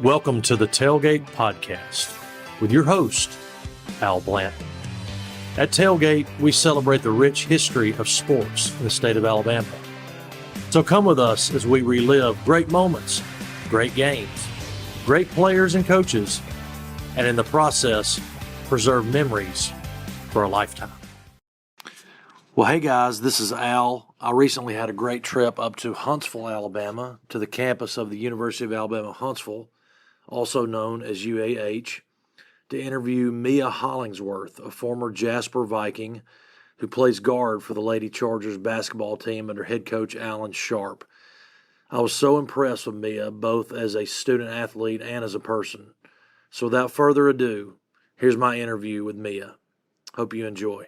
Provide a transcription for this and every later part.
Welcome to the Talegate Podcast with your host, Al Blanton. At Talegate, we celebrate the rich history of sports in the state of Alabama. So come with us as we relive great moments, great games, great players and coaches, and in the process, preserve memories for a lifetime. Well, hey guys, this is Al. I recently had a great trip up to Huntsville, Alabama, to the campus of the University of Alabama, Huntsville, also known as UAH, to interview Mia Hollingsworth, a former Jasper Viking who plays guard for the Lady Chargers basketball team under head coach Alan Sharp. I was so impressed with Mia, both as a student athlete and as a person. So without further ado, here's my interview with Mia. Hope you enjoy.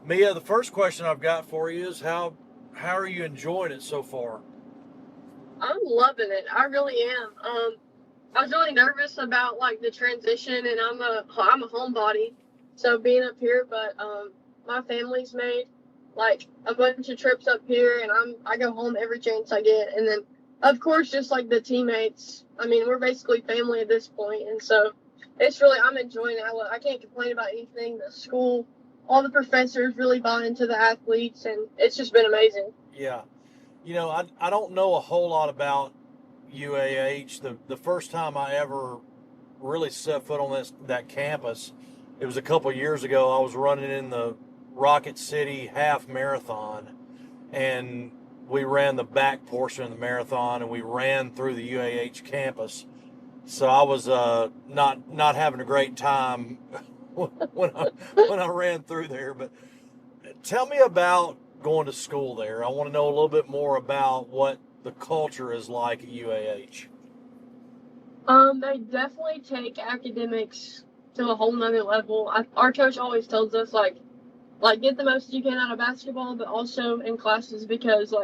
Mia, the first question I've got for you is how are you enjoying it so far? I'm loving it. I really am. I was really nervous about the transition, and I'm a homebody, so being up here. But my family's made a bunch of trips up here, and I go home every chance I get. And then of course just the teammates. I mean, we're basically family at this point, and so it's really, I'm enjoying it. I can't complain about anything. The school, all the professors really bought into the athletes, and it's just been amazing. Yeah. You know, I don't know a whole lot about UAH. The first time I ever really set foot on that campus, it was a couple of years ago. I was running in the Rocket City half marathon, and we ran the back portion of the marathon, and we ran through the UAH campus. So I was not having a great time when I ran through there. But tell me about going to school there. I want to know a little bit more about what the culture is like at UAH. They definitely take academics to a whole nother level. Our coach always tells us get the most you can out of basketball, but also in classes, because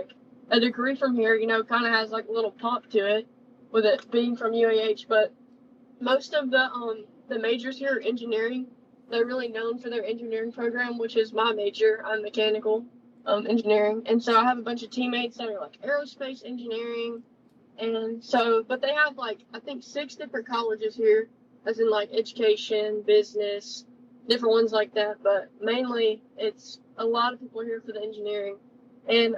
a degree from here, kind of has a little pop to it with it being from UAH. But most of the majors here are engineering. They're really known for their engineering program, which is my major. I'm mechanical engineering, and so I have a bunch of teammates that are aerospace engineering, and so, but they have I think 6 different colleges here, as in education, business, different ones like that. But mainly it's a lot of people here for the engineering, and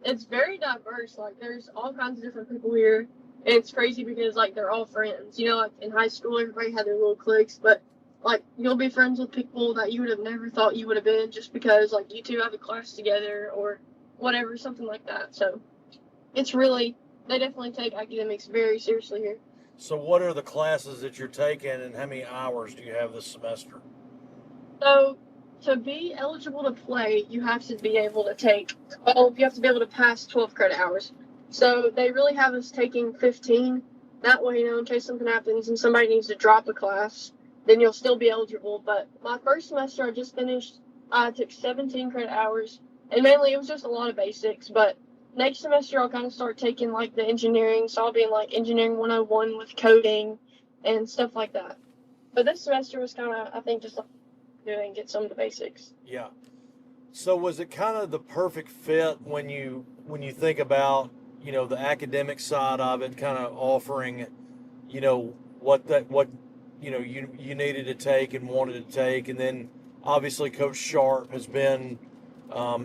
it's very diverse. There's all kinds of different people here, and it's crazy because they're all friends. In high school everybody had their little cliques, but you'll be friends with people that you would have never thought you would have been, just because you two have a class together or whatever, something like that. So it's really, they definitely take academics very seriously here. So what are the classes that you're taking, and how many hours do you have this semester? So to be eligible to play, you have to be able to pass 12 credit hours. So they really have us taking 15. That way, in case something happens and somebody needs to drop a class, then you'll still be eligible. But my first semester I just finished, I took 17 credit hours, and mainly it was just a lot of basics. But next semester I'll kind of start taking the engineering, so I'll be in engineering 101 with coding and stuff like that. But this semester was kind of, I think, just doing, get some of the basics. Yeah. So was it kind of the perfect fit when you think about the academic side of it, kind of offering what you needed to take and wanted to take, and then obviously Coach Sharp has been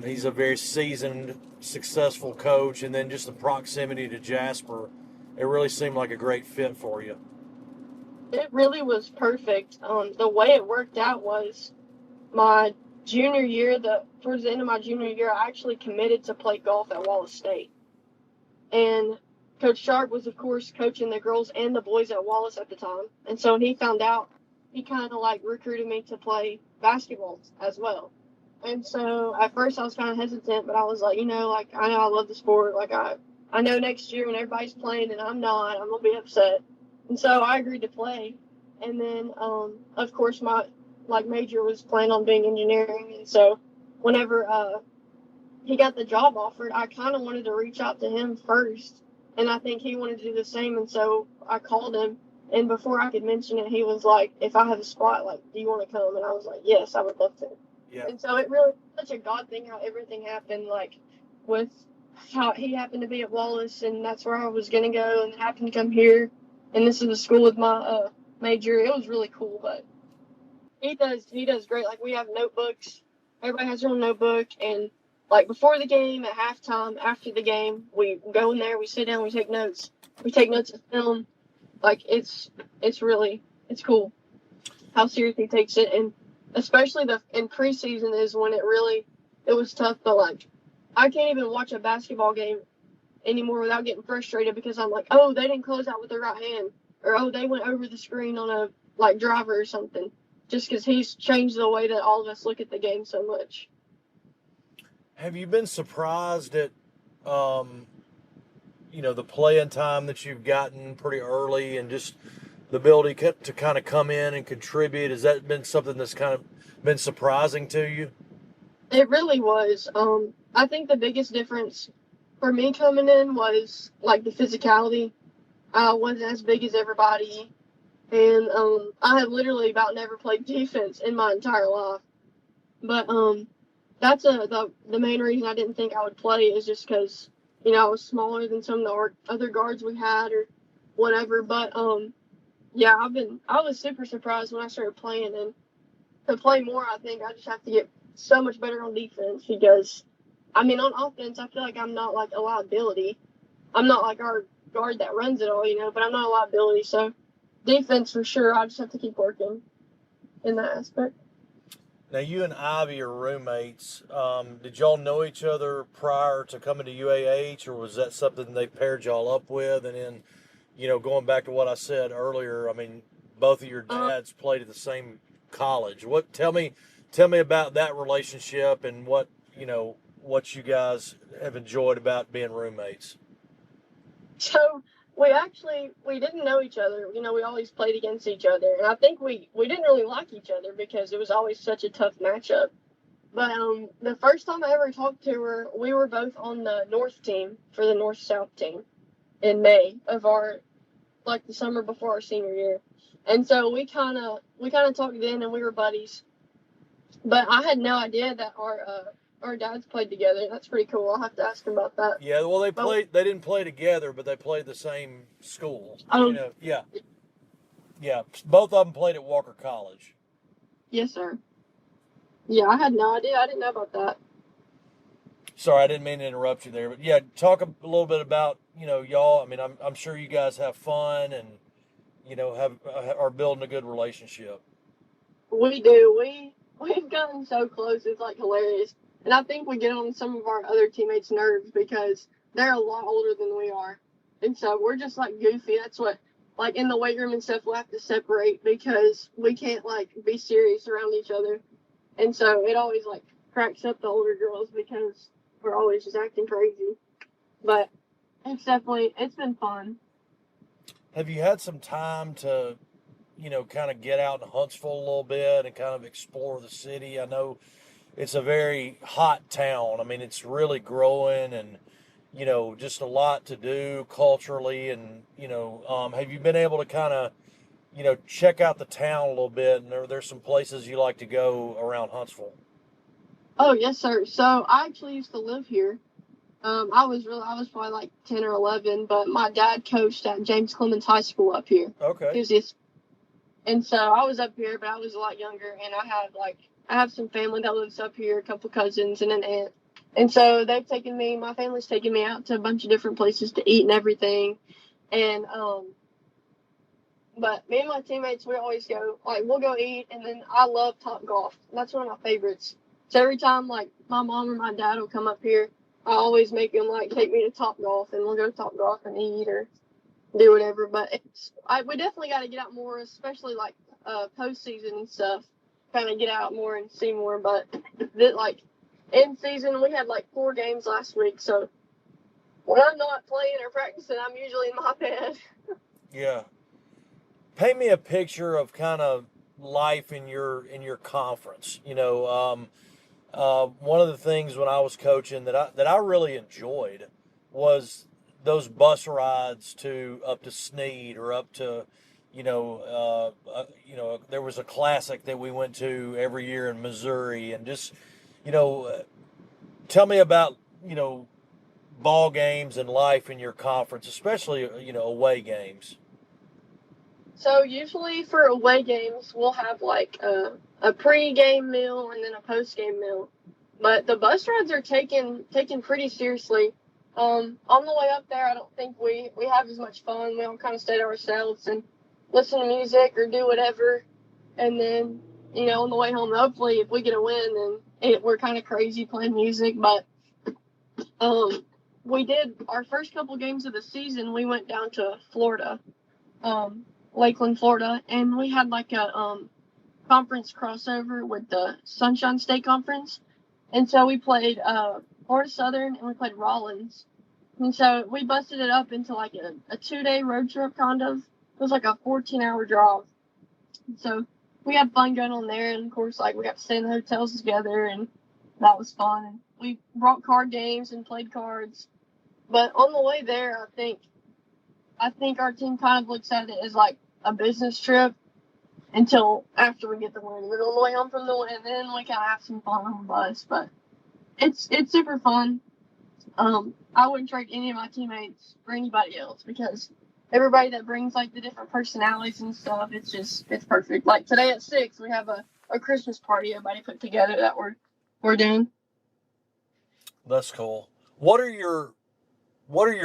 he's a very seasoned, successful coach, and then just the proximity to Jasper, it really seemed like a great fit for you. It really was perfect. The way it worked out was my junior year, towards the end of my junior year, I actually committed to play golf at Wallace State. And Coach Sharp was, of course, coaching the girls and the boys at Wallace at the time. And so when he found out, he kind of recruited me to play basketball as well. And so at first I was kind of hesitant, but I was I know I love the sport. I know next year when everybody's playing and I'm not, I'm going to be upset. And so I agreed to play. And then, of course, my major was planned on being engineering. And so whenever he got the job offered, I kind of wanted to reach out to him first. And I think he wanted to do the same. And so I called him. And before I could mention it, he was like, if I have a spot, do you want to come? And I was like, yes, I would love to. Yeah. And so it really was such a God thing how everything happened, with how he happened to be at Wallace, and that's where I was gonna go, and happened to come here, and this is the school with my major. It was really cool, but he does great. Like, we have notebooks. Everybody has their own notebook, and like before the game, at halftime, after the game, we go in there, we sit down, we take notes. We take notes of film. Like, it's cool how serious he takes it, and especially in preseason is when it was tough. But like, I can't even watch a basketball game anymore without getting frustrated, because I'm like, oh, they didn't close out with their right hand, or oh, they went over the screen on a like driver or something, just because he's changed the way that all of us look at the game so much. Have you been surprised at, the playing time that you've gotten pretty early, and just the ability to kind of come in and contribute? Has that been something that's kind of been surprising to you? It really was. I think the biggest difference for me coming in was like the physicality. I wasn't as big as everybody, and I have literally about never played defense in my entire life. But that's the main reason I didn't think I would play, is just because I was smaller than some of the other guards we had or whatever. But yeah, I was super surprised when I started playing, and to play more, I think I just have to get so much better on defense, because on offense, I feel like I'm not like a liability. I'm not like our guard that runs it all, but I'm not a liability. So defense for sure, I just have to keep working in that aspect. Now, you and Ivy are roommates. Did y'all know each other prior to coming to UAH, or was that something they paired y'all up with? And then, going back to what I said earlier, both of your dads played at the same college. Tell me about that relationship, and what you guys have enjoyed about being roommates. So we didn't know each other. We always played against each other, and I think we didn't really like each other because it was always such a tough matchup. But the first time I ever talked to her, we were both on the North team for the North-South team in May of the summer before our senior year. And so we kind of talked then, and we were buddies. But I had no idea that our dads played together. That's pretty cool. I'll have to ask him about that. Yeah, well, they didn't play together, but they played the same school. Yeah. Both of them played at Walker College. Yes, sir. Yeah, I had no idea. I didn't know about that. Sorry, I didn't mean to interrupt you there, but yeah, talk a little bit about y'all. I'm sure you guys have fun, and are building a good relationship. We do. We've gotten so close. It's like hilarious. And I think we get on some of our other teammates' nerves because they're a lot older than we are. And so we're just like goofy. That's what, like in the weight room and stuff, we'll have to separate because we can't like be serious around each other. And so it always like cracks up the older girls because we're always just acting crazy. But it's been fun. Have you had some time to, kind of get out in Huntsville a little bit and kind of explore the city? I know it's a very hot town. It's really growing, and, just a lot to do culturally. And, have you been able to kind of, check out the town a little bit? And there's some places you like to go around Huntsville. Oh, yes, sir. So I actually used to live here. I was probably like 10 or 11, but my dad coached at James Clemens High School up here. Okay. And so I was up here, but I was a lot younger, and I have some family that lives up here, a couple cousins and an aunt. And so my family's taken me out to a bunch of different places to eat and everything. And, but me and my teammates, we always go, like, we'll go eat, and then I love Topgolf. That's one of my favorites. So every time, like, my mom or my dad will come up here, I always make them, like, take me to Topgolf, and we'll go to Topgolf and eat or do whatever. But we definitely got to get out more, especially, like, postseason and stuff, kind of get out more and see more. But, in season, we had, 4 games last week, so when I'm not playing or practicing, I'm usually in my bed. Yeah. Paint me a picture of kind of life in your conference. One of the things when I was coaching that I really enjoyed was those bus rides up to Snead, or up to, there was a classic that we went to every year in Missouri, and just, tell me about, ball games and life in your conference, especially, away games? So usually for away games, we'll have like a pre-game meal and then a post-game meal. But the bus rides are taken pretty seriously. On the way up there, I don't think we have as much fun. We all kind of stay to ourselves and listen to music or do whatever. And then, on the way home, hopefully if we get a win, then we're kind of crazy playing music. But we did our first couple games of the season. We went down to Florida, Lakeland, Florida, and we had like a conference crossover with the Sunshine State Conference. And so we played Florida Southern and we played Rollins. And so we busted it up into like a 2-day road trip kind of. It was like a 14-hour drive. And so we had fun going on there, and of course like we got to stay in the hotels together, and that was fun. And we brought card games and played cards. But on the way there, I think our team kind of looks at it as like a business trip until after we get the win. We're on the way home from the win, and then we kind of have some fun on the bus. But it's super fun. I wouldn't trade any of my teammates for anybody else, because everybody that brings like the different personalities and stuff, it's perfect. Like today at 6, we have a Christmas party everybody put together that we're doing. That's cool. What are your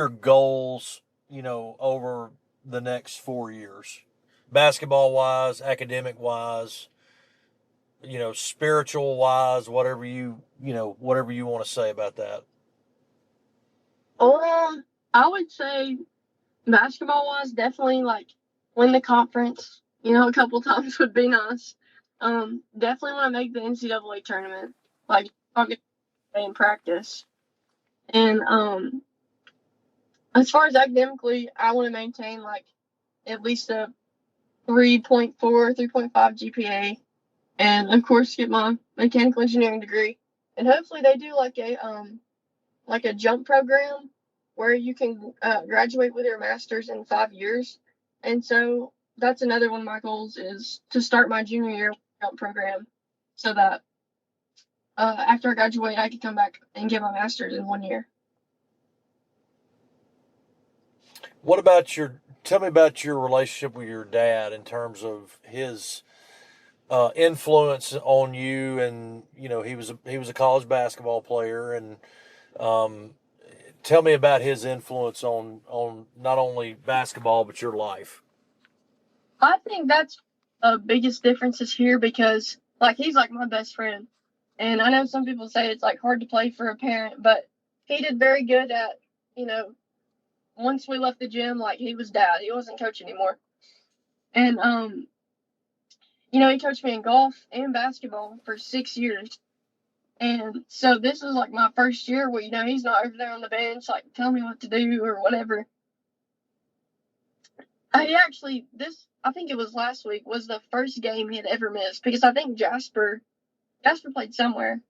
goals, over the next 4 years? Basketball wise, academic wise, spiritual wise, whatever you want to say about that. I would say basketball wise, definitely like win the conference, a couple times would be nice. Definitely want to make the NCAA tournament, like I'll get in practice. And as far as academically, I want to maintain like at least a 3.4, 3.5 GPA, and of course get my mechanical engineering degree. And hopefully they do like a jump program where you can graduate with your master's in 5 years. And so that's another one of my goals, is to start my junior year jump program, so that after I graduate, I can come back and get my master's in 1 year. Tell me about your relationship with your dad in terms of his influence on you, and he was a college basketball player, and tell me about his influence on not only basketball but your life. I think that's the biggest difference is here, because like he's like my best friend, and I know some people say it's like hard to play for a parent, but he did very good at once we left the gym, like he was dad. He wasn't coach anymore. And he coached me in golf and basketball for 6 years. And so this is like my first year where, he's not over there on the bench, like telling me what to do or whatever. I think it was last week, was the first game he had ever missed, because I think Jasper played somewhere.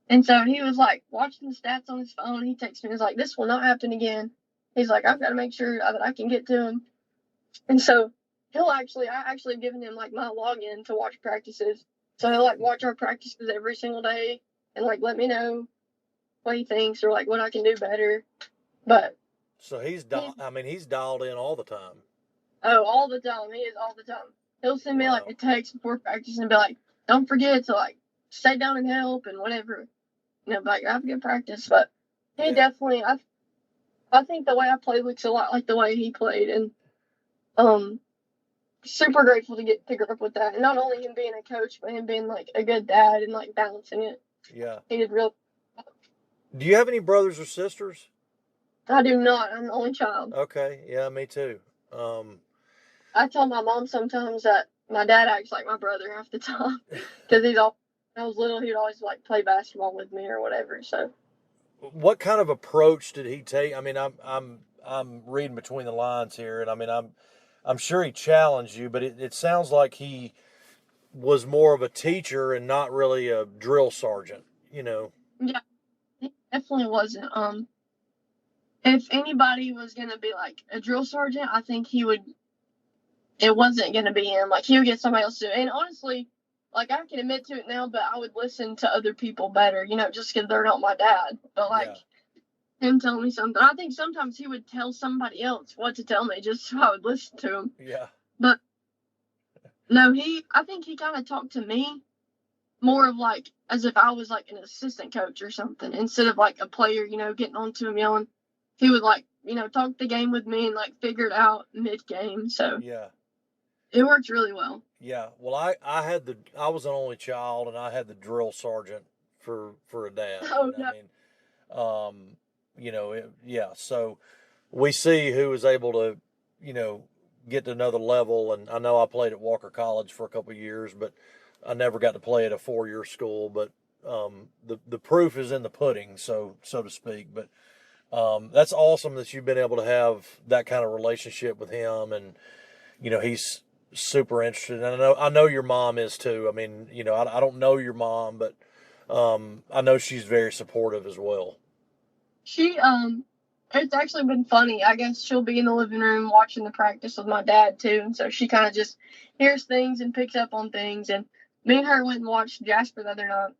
And so he was like watching the stats on his phone. He texted me, he's like, "This will not happen again." He's like, "I've got to make sure that I can get to him." And so I actually have given him like my login to watch practices. So he'll like watch our practices every single day and like let me know what he thinks or like what I can do better. But so he's dialed in all the time. Oh, all the time. He is all the time. He'll send me like a text before practice and be like, "Don't forget to like stay down and help," and whatever. Like have a good practice. But he definitely, I think the way I play looks a lot like the way he played, and super grateful to get to grow up with that. And not only him being a coach, but him being like a good dad and like balancing it. Yeah. He did really. Do you have any brothers or sisters? I do not. I'm the only child. Okay. Yeah, me too. I tell my mom sometimes that my dad acts like my brother half the time, because when I was little, he would always like play basketball with me or whatever. So. What kind of approach did he take? I mean, I'm reading between the lines here, and I mean, I'm sure he challenged you, but it sounds like he was more of a teacher and not really a drill sergeant. Yeah, he definitely wasn't. If anybody was gonna be like a drill sergeant, I think it wasn't gonna be him. Like he would get somebody else to do it. And honestly, like I can admit to it now, but I would listen to other people better, just because they're not my dad. But like, him telling me something. I think sometimes he would tell somebody else what to tell me just so I would listen to him. Yeah. But no, I think he kind of talked to me more of like as if I was like an assistant coach or something instead of like a player, getting on to him yelling. He would like, talk the game with me and like figure it out mid-game. So yeah, it worked really well. Yeah. Well, I was an only child, and I had the drill sergeant for a dad. Oh, And, no. I mean, yeah. So we see who is able to, get to another level. And I know I played at Walker College for a couple of years, but I never got to play at a 4-year school. But the proof is in the pudding, so to speak. But that's awesome that you've been able to have that kind of relationship with him, and he's super interested. And I know your mom is too. I mean, I don't know your mom, but I know she's very supportive as well. She it's actually been funny. I guess she'll be in the living room watching the practice with my dad too, and so she kind of just hears things and picks up on things. And me and her went and watched Jasper the other night,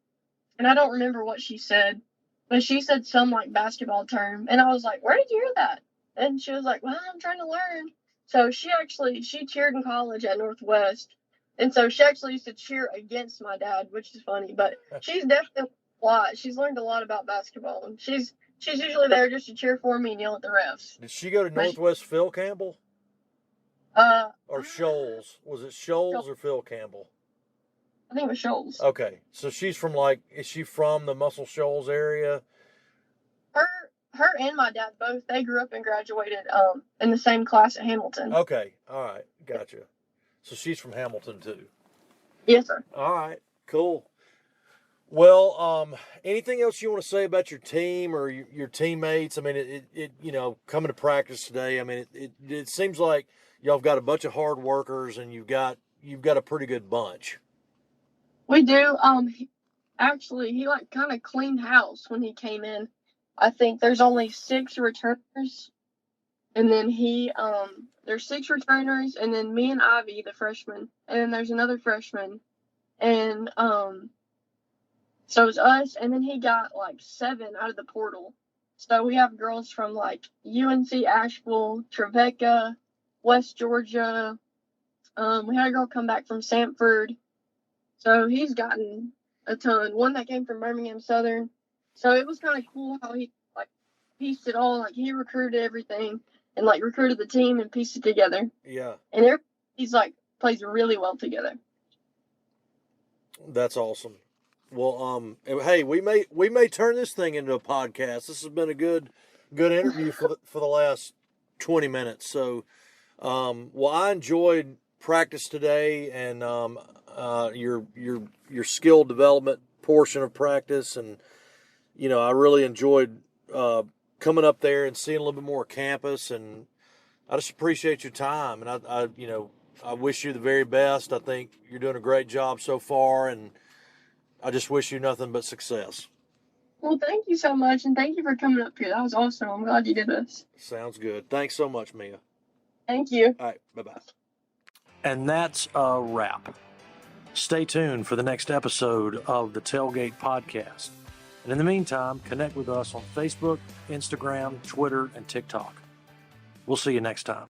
and I don't remember what she said, but she said some like basketball term, and I was like, "Where did you hear that?" And she was like, "Well, I'm trying to learn." So she cheered in college at Northwest, and so she actually used to cheer against my dad, which is funny. But she's definitely a lot. She's learned a lot about basketball, and she's usually there just to cheer for me and yell at the refs. Did she go to Northwest Phil Campbell? Or Shoals? Was it Shoals or Phil Campbell? I think it was Shoals. Okay, so she's from is she from the Muscle Shoals area? Her and my dad both, they grew up and graduated in the same class at Hamilton. Okay, all right, gotcha. So she's from Hamilton too. Yes, sir. All right, cool. Well, anything else you want to say about your team or your teammates? I mean, it coming to practice today. I mean, it seems like y'all have got a bunch of hard workers, and you've got a pretty good bunch. We do. He like kind of cleaned house when he came in. I think there's only 6 returners, and then there's 6 returners, and then me and Ivy, the freshman, and then there's another freshman, and so it's us, and then he got like 7 out of the portal. So we have girls from like UNC Asheville, Trevecca, West Georgia. We had a girl come back from Sanford. So he's gotten a ton. One that came from Birmingham Southern. So it was kind of cool how he like pieced it all. Like he recruited everything and like recruited the team and pieced it together. Yeah. And he's like plays really well together. That's awesome. Well, hey, we may turn this thing into a podcast. This has been a good interview for the last 20 minutes. So, well, I enjoyed practice today and your skill development portion of practice, and I really enjoyed coming up there and seeing a little bit more campus, and I just appreciate your time, and I wish you the very best. I think you're doing a great job so far, and I just wish you nothing but success. Well, thank you so much, and thank you for coming up here. That was awesome. I'm glad you did this. Sounds good. Thanks so much, Mia. Thank you. All right, bye-bye. And that's a wrap. Stay tuned for the next episode of the Talegate Podcast. And in the meantime, connect with us on Facebook, Instagram, Twitter, and TikTok. We'll see you next time.